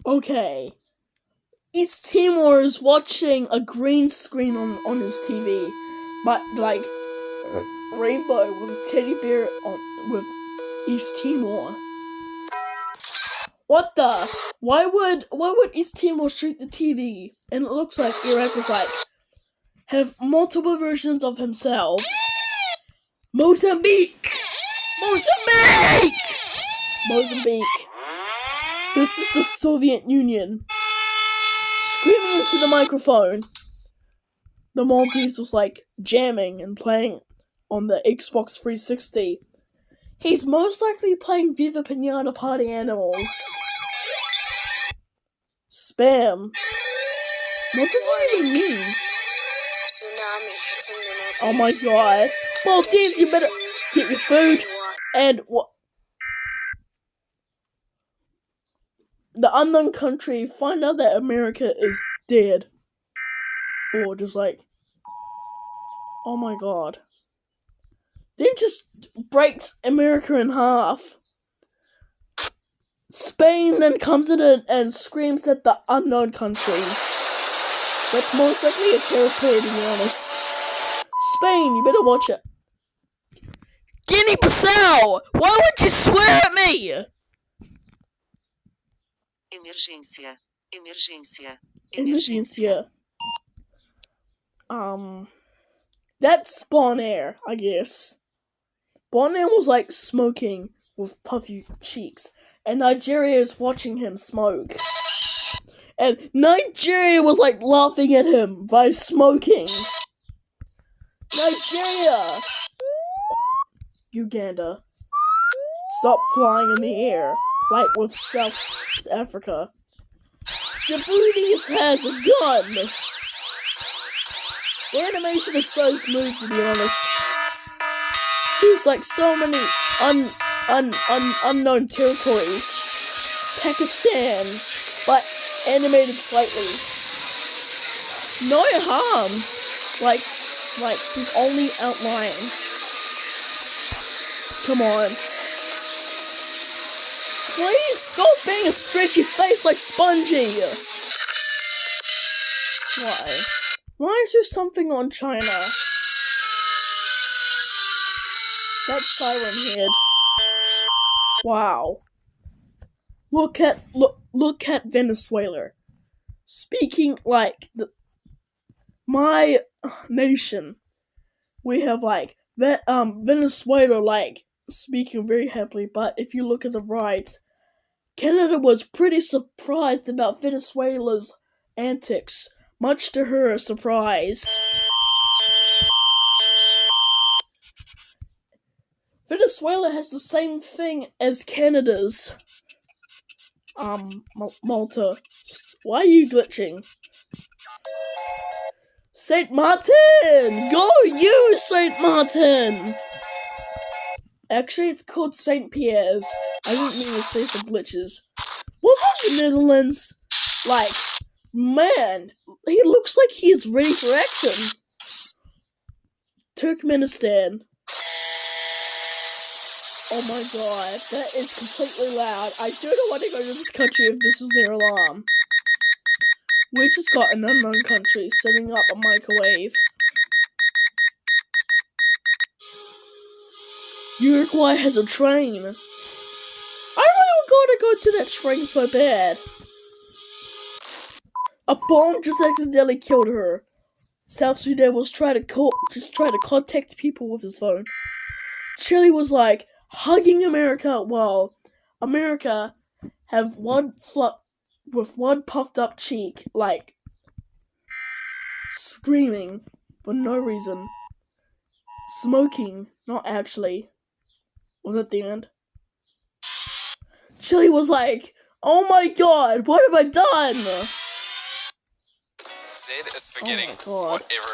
Okay. East Timor is watching a green screen on his TV, but like rainbow with a teddy bear with East Timor. What the? Why would East Timor shoot the TV? And it looks like Iraq was like have multiple versions of himself. Mozambique. This is the Soviet Union. Screaming into the microphone. The Maltese was like jamming and playing on the Xbox 360. He's most likely playing Viva Pinata Party Animals. Spam. What does that even mean? Tsunami hitting the Maltese. Oh my god. Maltese, you better get your food and what? The unknown country find out that America is dead. Or just like, oh my god. Then just breaks America in half. Spain then comes in and screams at the unknown country. That's most likely a territory, to be honest. Spain, you better watch it. Guinea-Bissau! Why would you swear at me? Emergência. That's Bonaire, I guess. Bonaire was like smoking with puffy cheeks, and Nigeria is watching him smoke. And Nigeria was like laughing at him by smoking. Nigeria! Uganda. Stop flying in the air, like with South Africa. Djibouti has a gun! The animation is so smooth, to be honest. There's like so many unknown territories. Pakistan, but animated slightly. No harms. Like the only outline. Come on. Please stop being a stretchy face like Spongy. Why? Why is there something on China? That's Siren Head. Wow. Look at Venezuela. Speaking like my nation. We have like that Venezuela like speaking very happily, but if you look at the right, Canada was pretty surprised about Venezuela's antics, much to her surprise. Venezuela has the same thing as Canada's. Malta. Why are you glitching? Saint Martin! Go you, Saint Martin! Actually, it's called Saint Pierre's. I didn't mean to say some glitches. What's that, the Netherlands? Like, man, he looks like he is ready for action. Turkmenistan. Oh my god, that is completely loud. I do not want to go to this country if this is their alarm. We just got an unknown country setting up a microwave. Uruguay has a train. I really want to go to that train so bad. A bomb just accidentally killed her. South Sudan was trying to contact people with his phone. Chile was like hugging America while America have one puffed up cheek, like screaming for no reason. Smoking, not actually. Was at the end. Chile was like, oh my god, what have I done? Zed is forgetting oh my god. whatever